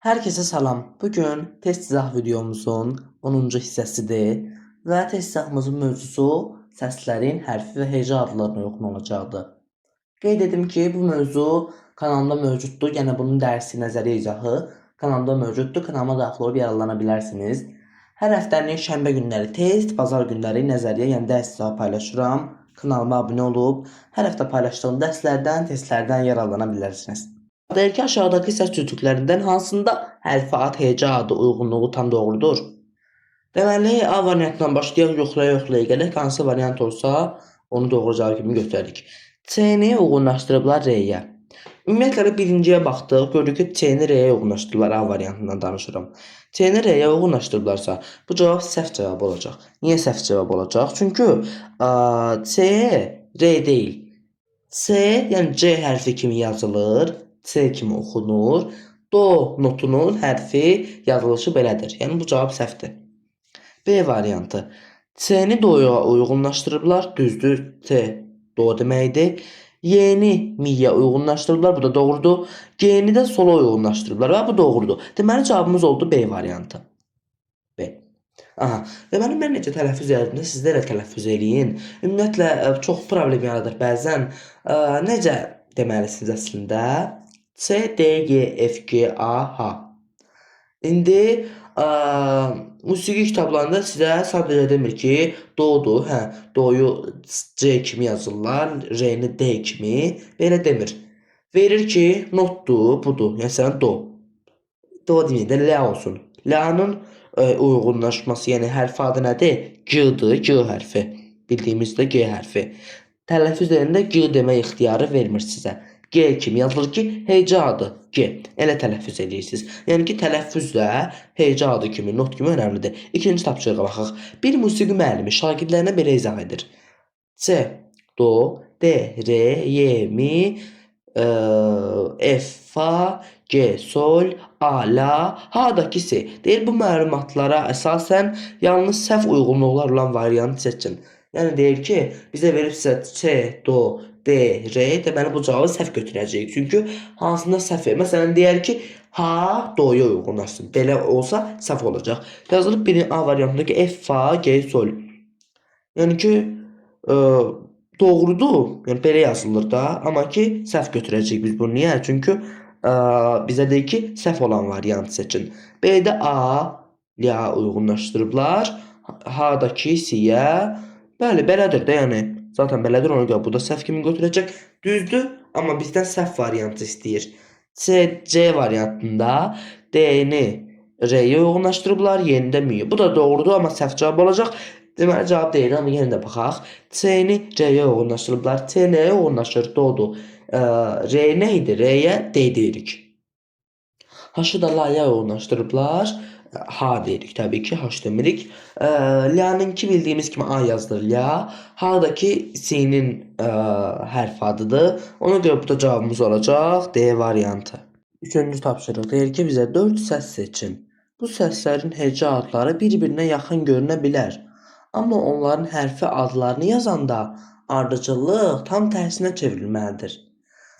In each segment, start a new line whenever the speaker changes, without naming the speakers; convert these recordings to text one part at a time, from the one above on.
Herkese salam. Bugün test izah videomuzun 10-cu hissəsidir və test izahımızın mövzusu səslərin hərfi və heca adlarına uyğun olacaqdır. Qeyd edim ki, bu mövzu kanalımda mövcuddur. Yəni bunun dərsi, nəzəriyyə izahı kanalımda mövcuddur. Kanalıma daxil olub yararlana bilərsiniz. Hər həftənin şənbə günləri test, bazar günləri nəzəriyyə, yəni dərs izahı paylaşıram. Kanalıma abunə olub hər həftə paylaşdığım dərslərdən, testlərdən yararlana bilərsiniz. Deyir ki, aşağıdakı səs cütüklərindən hansında hərfi ad, heca adı uyğunluğu tam doğrudur? Deməli, A variantından başlayaq, yoxlaya-yoxlaya gələk. Hansı variant olsa, onu doğru cavab kimi götürərik. C-ni uyğunlaşdırıblar R-yə. Ümumiyyətlə, birinciyə baxdıq. Gördük ki, C-ni R-yə uyğunlaşdırıblar. A variantından danışıram. C-ni R-yə uyğunlaşdırıblarsa, bu cavab səhv cavab olacaq. Niyə səhv cavab olacaq? Çünki C R deyil. C, yəni C hərfi kimi yazılır. C kimi oxunur. Do notunun hərfi yazılışı belədir. Yəni bu cavab səhvdir. B variantı. C-ni doya uyğunlaşdırıblar. Düzdür. C do deməkdir. Y-ni miyə uyğunlaşdırıblar. Bu da doğrudur. G-ni də sola uyğunlaşdırıblar və bu doğrudur. Deməli cavabımız oldu B variantı. B. Aha. Deməli mən necə tələffüz edəndə siz də elə tələffüz eləyin. Ümumiyyətlə çox problem yaradır bəzən. Necə deməlisiniz əslində? C, D, Y, F, G, A, H. İndi musiqi kitablarında sizə sadəcə demir ki, do'dur. Hə, do'yu C kimi yazırlar, R-ni D kimi. Belə demir. Verir ki, notdur, budur. Yəni do. Do deməyək də L olsun. L-nın uyğunlaşması, yəni hərfi adı nədir? G-dır, G hərfi. Bildiyimizdə G hərfi. Tələffüz edəndə G demək ixtiyarı vermir sizə. G kimi yazılır ki, heca adı G. Elə tələffüz edirsiniz. Yəni ki, tələffüzlə heca adı kimi, not kimi önəmlidir. İkinci tapşırığa baxaq. Bir musiqi müəllimi şagirdlərinə belə izah edir. C, do, D, R, Y, mi, F, fa, G, sol, A, la, H'dakı C. Deyir, bu məlumatlara əsasən yalnız səhv uyğunluqlar olan variantı seçin. Yəni deyir ki, bizə verib sizə C, do, D, R, deməli bu cavabı səhv götürəcəyik. Çünki hansında səhv verir? Məsələn, deyər ki, H, do'ya uyğunlaşsın. Belə olsa səhv olacaq. Yazılıb birinci A variantında ki, F, fa, G, sol. Yəni ki, doğrudur. Yəni belə yazılır da, amma ki, səhv götürəcəyik biz bunu. Niyə? Çünki bizə deyir ki, səhv olan variantı seçin. B-də A, ya uyğunlaşdırıblar. H-dakı C-yə. Bəli, belədir də, yəni. Zaten belədir, ona görə bu da səhv kimi götürəcək. Düzdür, amma bizdən səhv variantı istəyir. C variantında D-ni R-yə uyğunlaşdırıblar, Y-ni də M-yə. Bu da doğrudur, amma səhv cavab olacaq. Deməli, cavab deyil, amma yenə də baxaq. C-ni C-yə uyğunlaşdırıblar. C nəyə uyğunlaşır? Do-dur. R nə idi? R-yə D deyirik. H-ı da la-ya uyğunlaşdırıblar. H deyirik təbii ki, H demirik. La'nınki bildiyimiz kimi A yazılır la. H'daki C'nin hərf adıdır. Ona görə bu da cavabımız olacaq D variantı. Üçüncü tapşırıq deyir ki, bizə 4 səs seçin. Bu səslərin heca adları bir-birinə yaxın görünə bilər. Amma onların hərfi adlarını yazanda ardıcıllıq tam tərsinə çevrilməlidir.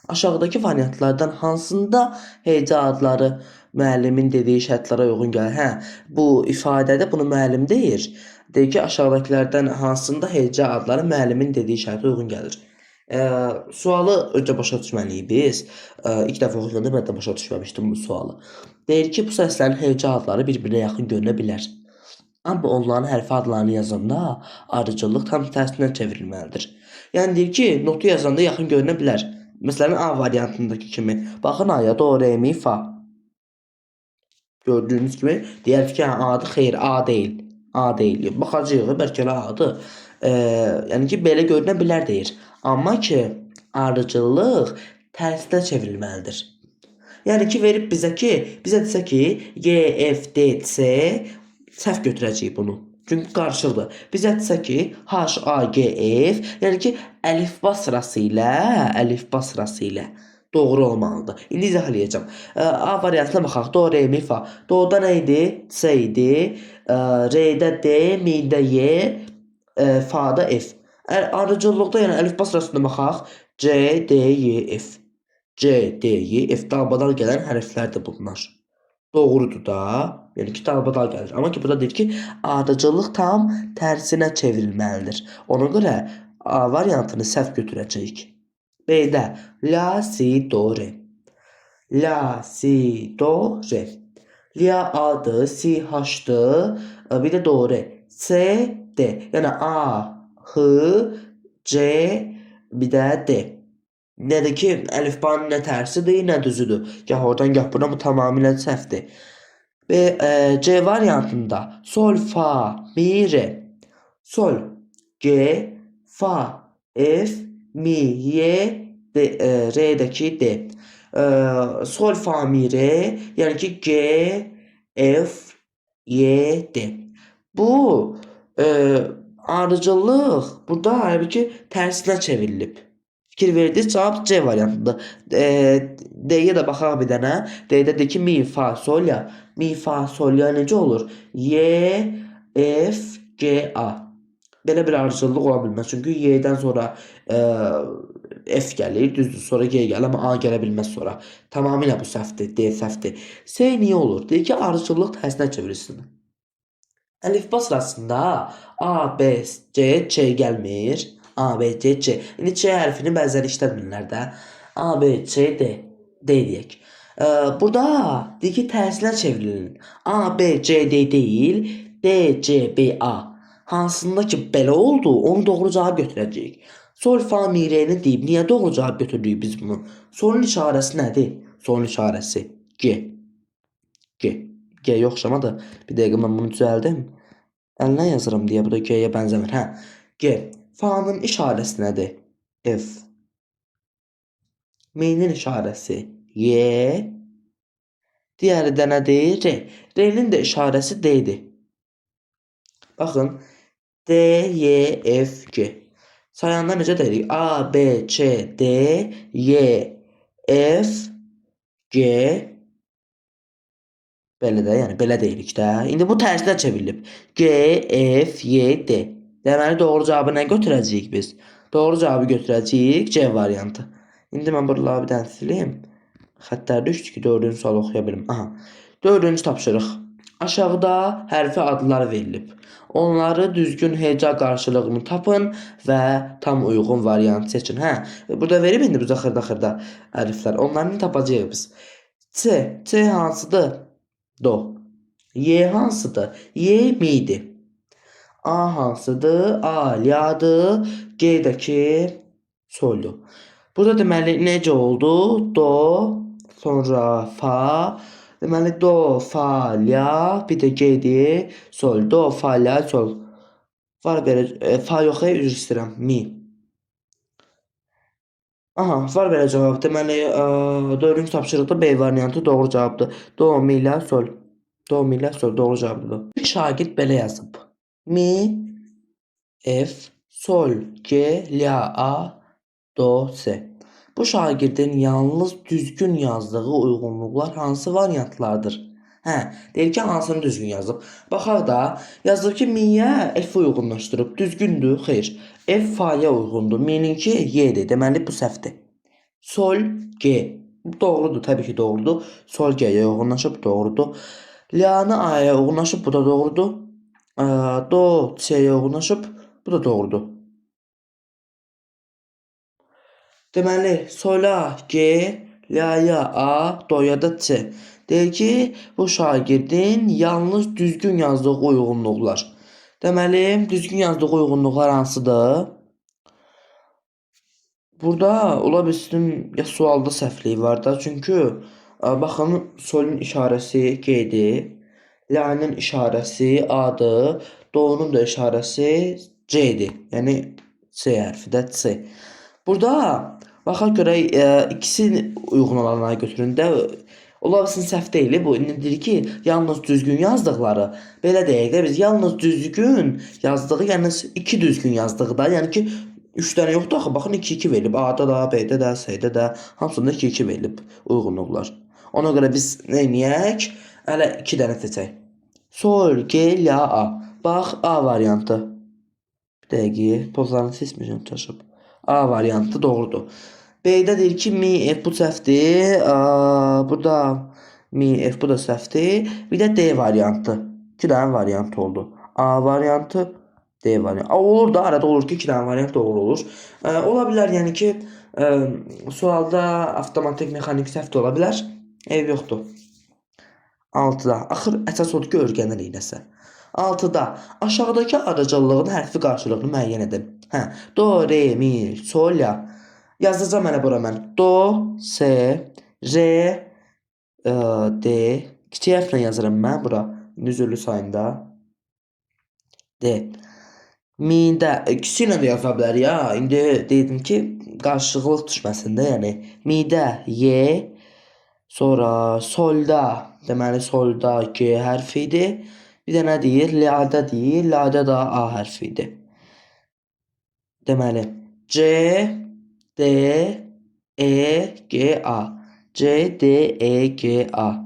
Aşağıdakı variantlardan hansında heca adları müəllimin dediyi şərtlərə uyğun gəlir? Hə, bu ifadədə bunu müəllim deyir. Deyir ki, aşağıdakilərdən hansında heca adları müəllimin dediyi şərtə uyğun gəlir? Sualı öncə başa düşməliyik biz. İlk dəfə oxuyanda mən də başa düşməmişdim bu sualı. Deyir ki, bu səslərin heca adları bir-birinə yaxın görünə bilər. Amma onların hərfi adlarını yazanda ardıcıllıq tam tərsinə çevrilməlidir. Yəni deyir ki, notu yazanda yaxın görünə bilər. Məsələn, A variantındakı kimi. Baxın A-ya, do, re, mi, fa. Gördüyünüz kimi deyər ki, A-dır, xeyr, A deyil. A deyil. Baxacağıq, bəlkə elə A-dır. Yəni ki, belə görünə bilər deyir. Amma ki, ardıcıllıq tərsinə çevrilməlidir. Yəni ki, verib bizə desə ki, G, F, D, C, səhv götürəcəyik bunu. Çünki qarşılıqdır. Bizə desə ki, H, A, G, F, yəni ki, əlifba sırası ilə doğru olmalıdır. İndi izah eləyəcəm. A variantına baxaq. Do, re, mi, fa. Do'da nə idi? C idi. Re'də D, mi'də Y, fa'da F. Ardıcıllıqda, yəni əlifba sırasına baxaq. C, D, Y, F. C, D, Y, F. Dalbadan gələn hərflərdir bunlar. Doğrudur da. Yəni ki, dalbadal gəlir. Amma ki, burada deyir ki, ardıcıllıq tam tərsinə çevrilməlidir. Ona görə A variantını səhv götürəcəyik. B-də la, si, do, re. La, si, do, re. La A'dır, si H'dır, bir də do, re. C, D. Yəni A, H, C, bir də D. Nədir ki, əlifbanın nə tərsidir, nə düzüdür. Gah oradan, gah buradan, bu tamamilə səhvdir. Və C variantında sol, fa, mi, re. Sol, G, fa, F, mi, ye, D, re'deki D. Sol, fa, mi, re. Yəni ki, G, F, Y, D. Bu ardıcıllıq burada halbuki tərsinə çevrilib. Fikir verdiniz, cavab C variantıdır. D'yə də baxaq bir dənə. D'də de ki, mi, fa, sol, ya. Mi, fa, sol, ya necə olur? Y, F, G, A. Belə bir ardıcıllıq ola bilməz. Çünki Y-dən sonra F gəlir, düzdür, sonra G gəlir, amma A gələ bilməz sonra. Tamamilə bu səhvdir, D səhvdir. C niyə olur? Deyir ki, ardıcıllıq tərsinə çevrilsin. Əlifba sırasında A, B, C, C gəlmir. A, B, C, C. İndi C hərfini bəzən işlətmirlər də. A, B, C, D. D deyək. Burada deyir ki, tərsinə çevrilin. A, B, C, D deyil. D, C, B, A. Hansında ki, belə oldu, onu doğru cavab götürəcəyik. Sol, fa, mi, re'ni deyib. Niyə doğru cavab götürdük biz bunu? Solun işarəsi nədir? Solun işarəsi G. G. G-yə oxşamadı. Bir dəqiqə mən bunu düzəldim. Əlinə yazıram deyə bu da G-yə bənzəmir. Hə. G. Fa'nın işarəsi nədir? F. M'nin işarəsi Y. Digəri də nədir? R. R'nin də işarəsi D-dir. Baxın. D, Y, F, G. Sayanda necə deyirik? A, B, C, D, Y, F, G. Belə də, yəni belə deyirik də. İndi bu tərsinə çevrilib. G, F, Y, D. Deməli doğru cavabı nə götürəcəyik biz? Doğru cavabı götürəcəyik C variantı. İndi mən buraları bir dənə silim. Xəttlər düşdü ki, 4-cü sualı oxuya bilim. Aha. 4-cü tapşırıq. Aşağıda hərfi adlar verilib. Onları düzgün heca qarşılığını tapın və tam uyğun variant seçin. Hə, burada verib indi bizə xırda hərflər. Onları tapacağıq biz. C hansıdır? Do. Y hansıdır? Y, mi'dir. A hansıdır? A, la'dır. G'dəki soldur. Burada deməli necə oldu? Do, sonra fa. Deməli do, fa, la, bir də G'dir. Sol, do, fa, la, sol. Var belə, fa yox, üzr istəyirəm, mi. Aha, var belə cavab. Deməli, 4-cü tapşırıqda B variantı doğru cavabdır. Do, mi, la, sol. Do, mi, la, sol doğru cavabdır. Bir şagird belə yazıb. Mi, F, sol, G, la, A, do, C. Bu şagirdin yalnız düzgün yazdığı uyğunluqlar hansı variantlardır? Hə, deyir ki, hansını düzgün yazıb. Baxaq da, yazıb ki, mi'yə F uyğunlaşdırıb. Düzgündür, xeyr. F fa'ya uyğundur. Mi'ninki y'dir. Deməli, bu səhvdir. Sol, G. Bu doğrudur, təbii ki, doğrudur. Sol G'yə uyğunlaşıb, doğrudur. La'nı A'ya uyğunlaşıb, bu da doğrudur. Do, C'yə uyğunlaşıb, bu da doğrudur. Deməli, sola G, la'ya A, do'ya da C. Deyir ki, bu şagirdin yalnız düzgün yazdığı uyğunluqlar. Deməli, düzgün yazdığı uyğunluqlar hansıdır? Burada ola bilsin ya sualda səhvlik var da. Çünki baxın, solun işarəsi G'dir. La'nın işarəsi A'dır. Do'nun da işarəsi C'dir. Yəni C hərfi də C. Burada baxaq görək ikisi uyğun olanları götürün də. Ola bilsin səhv deyil bu. İndi deyir ki, yalnız düzgün yazdıqları. Belə deyək də biz yalnız düzgün yazdığı, yəni 2 düzgün yazdığı da, yəni ki 3 dənə yoxdur axı. Baxın 2-2 verilib. A-da da, B-də də, C-də də hamısında 2-2 verilib uyğunluqlar. Ona görə biz nə edək? Hələ 2 dənə seçək. Sol, G, la, A. Bax, A variantı. Bir dəqiqə, pozlarını seçməyəcəm, çaşıb. A variantı doğrudur. B-də deyir ki, mi, F bu səhvdir. Burada Mi, F bu da səhvdir. Bir də D variantı. 2 dənə variant oldu. A variantı, D variantı. Olur da arada olur ki 2 dənə variant doğru olur. Ola bilər yəni ki sualda avtomatik mexanik səhv də ola bilər. Eyb yoxdur. 6-da. Axır əsas odur ki, öyrənir nəsə. 6-da aşağıdakı aracıllığın hərfi qarşılığını müəyyən edin. Hə, do, re, mi, sol, la. Yazacağam mənə bura mən. Do, se, re, D. Kiçik hərflə yazıram mən bura. Üzürlü sayında. D. Mi'də kiçiklə də yaza bilər ya. İndi dedim ki, qarşılıqlıq düşməsin də, yəni. Mi'də Y, sonra solda, deməli solda G hərfi idi. Bir də nə deyir? La'da deyir. La'da da A hərfi idi. Deməli C, D, E, G, A. C, D, E, G, A.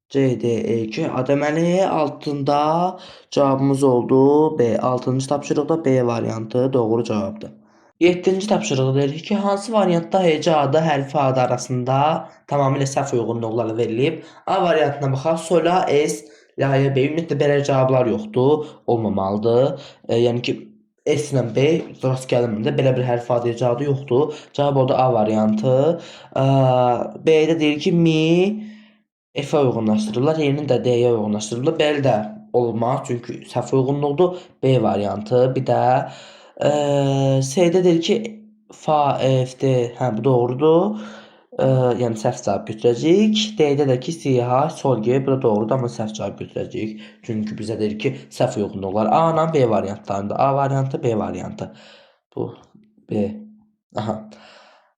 C, D, E, G, A. Deməli altında cavabımız oldu B. 6-cı tapşırıqda B variantı doğru cavabdır. 7-ci tapşırıqda deyirik ki, hansı variantda heca adı hərfi adı arasında tamamilə səhv uyğunluqlarla verilib? A variantına baxaq. Sola, S, la'ya B. Ümumiyyətlə belə cavablar yoxdur, olmamalıdır. Yəni ki, S ilə B rast gəlmir. Belə bir hərf adı hecadı yoxdur. Cavab oldu A variantı. B-də deyir ki, mi F-ə uyğunlaşdırırlar, yerini də D-yə uyğunlaşdırırlar. Belə də olmaz, çünki səhv uyğunluqdur. B variantı. Bir də C-də deyir ki, fa, F, D, hə bu doğrudur. Yəni səhv cavab götürəcəyik. D-də də ki, C, H, sol, G, bu da doğrudur, amma səhv cavab götürəcəyik. Çünki bizə deyir ki, səhv uyğunluqlar A ilə B variantlarında. A variantı, B variantı. Bu B. Aha.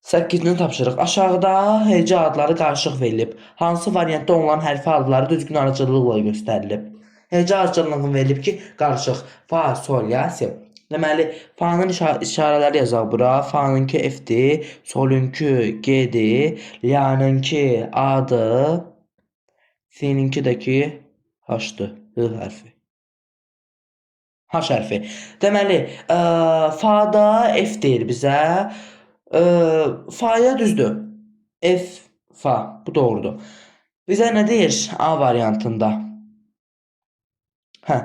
8-ci tapşırıq. Aşağıda heca adları qarışıq verilib. Hansı variantda onların hərfi adları düzgün aracılıqla göstərilib? Heca aracılığını verilib ki, qarışıq. Fa, sol, ya, si. Deməli, fa'nın işarələri yazaq bura. Fa'nınki F'dir, solunki G'dir, la'nınki A'dır, si'ninki də ki H'dır, H hərfi. H hərfi. Deməli, fa'da F deyir bizə. Fa'ya düzdür. F, fa. Bu doğrudur. Bizə nə deyir A variantında? Hə,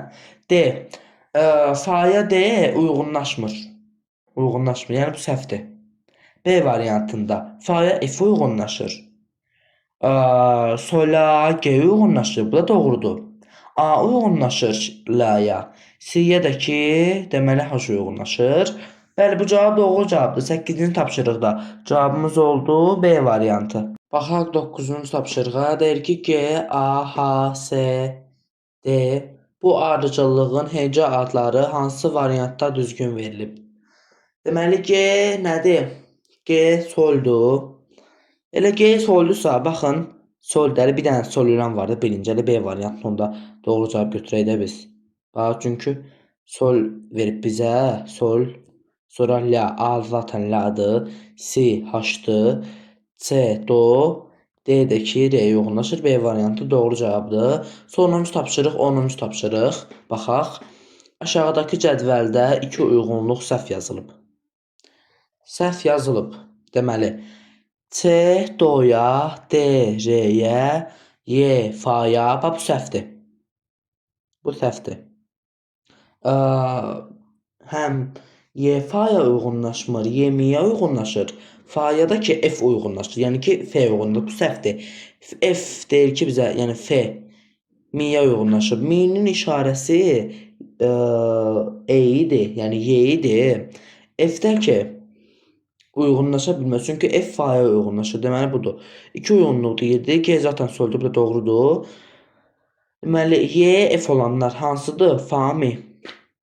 D. Fa'ya D uyğunlaşmır. Uyğunlaşmır. Yəni bu səhvdir. B variantında fa'ya F uyğunlaşır. Sola G uyğunlaşır. Bu da doğrudur. A uyğunlaşır la'ya. C'yə də ki, deməli H uyğunlaşır. Bəli, bu cavab doğru cavabdır. 8-ci tapşırıqda cavabımız oldu B variantı. Baxaq 9-cu tapşırığa. Deyir ki, G, A, H, S, D. Bu ardıcıllığın heca adları hansı variantda düzgün verilib? Deməli G nədir? G soldur. Elə G soldursa, baxın, solda bir dənə sol olan var da, birinci elə B variantında doğru cavab götürək də biz. Bax, çünki sol verib bizə, sol, sonra la, A zaten la'dır, C H'dır, C do, D-də ki, R yoğunlaşır, B variantı doğru cavabdır. Sonuncu tapşırıq, 10-cu tapşırıq. Baxaq. Aşağıdakı cədvəldə iki uyğunluq səhv yazılıb. Səhv yazılıb. Deməli, C do'ya, D R'yə, Y fa'ya. Bax, bu səhvdir. Bu səhvdir. Həm Y fa'ya uyğunlaşmır, Y mi'yə uyğunlaşır. Fa'ya da ki F uyğunlaşır. Yəni ki F uyğunlaşır. Bu səhvdir. F deyir ki bizə, yəni F mi'yə uyğunlaşır. Mi'nin işarəsi E idi, yəni Y idi. F'də ki uyğunlaşa bilməz. Çünki F fa'ya uyğunlaşır. Deməli budur. İki uyğunluq deyirdi. G zaten soldur, bu da doğrudur. Deməli Y, F olanlar hansıdır? Fa mi?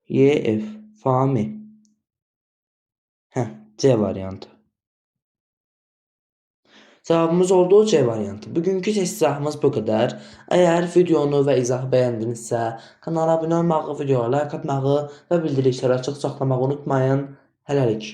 Y, F, fa mi? Hə, C variantı. Cavabımız oldu C variantı. Bugünkü test izahımız bu qədər. Əgər videonu və izahı bəyəndinizsə, kanala abunə olmağı, videoya like atmağı və bildirişləri açıq saxlamağı unutmayın. Hələlik.